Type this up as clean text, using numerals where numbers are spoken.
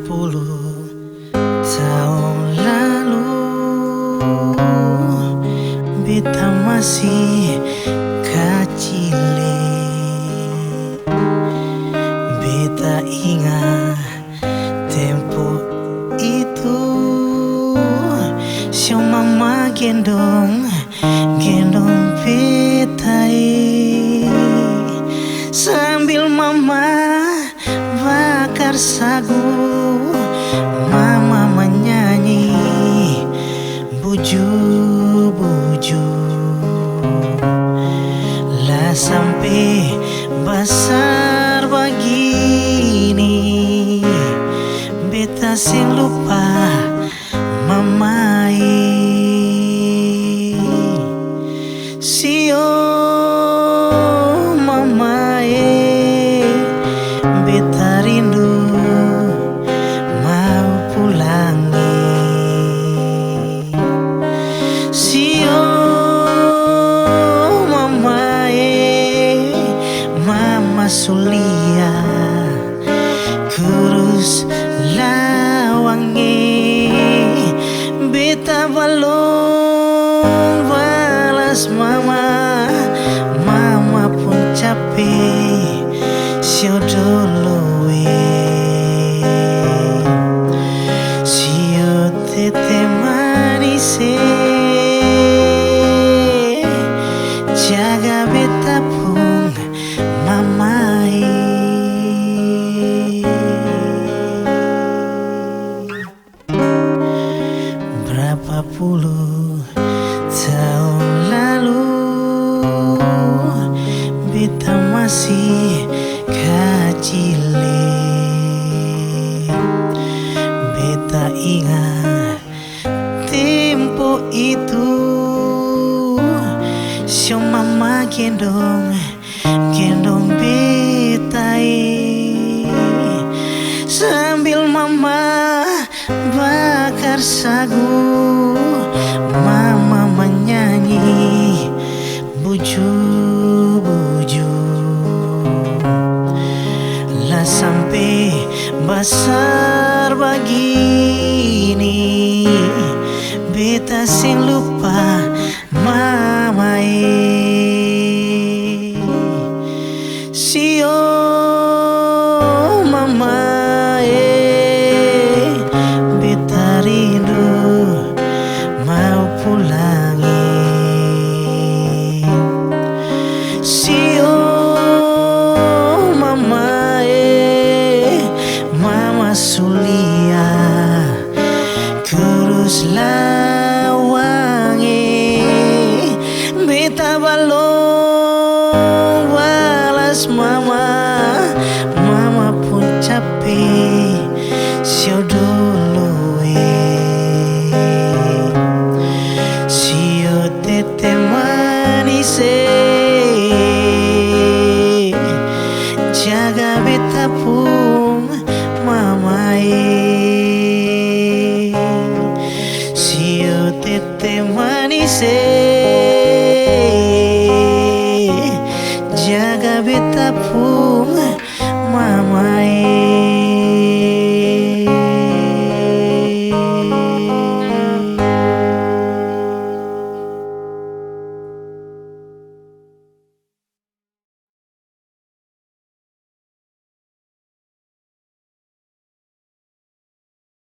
puluh tahun lalu beta masih kecil. Beta ingat tempo itu si mama gendong beta sambil mama bakar sagu, mama menyanyi buju-buju lah sampai besar begini beta sing lupa mamai. Sio mamai beta rindu mau pulangi. Sio mamai mama Sulia kurus lawangi beta balong balas mama pun capek sio doloe sio tete manise jaga beta pun mamai. Berapa puluh tahun lalu beta masih kecil. Beta ingat tempo itu si mama gendong beta sambil mama bakar sagu, mama menyanyi buju-buju lah sampai besar begini beta sing lupa mamai. Sio mamai beta rindu mau pulangi. Sio mamai mama Sulia kurus lawangi beta balong balas mama pun capek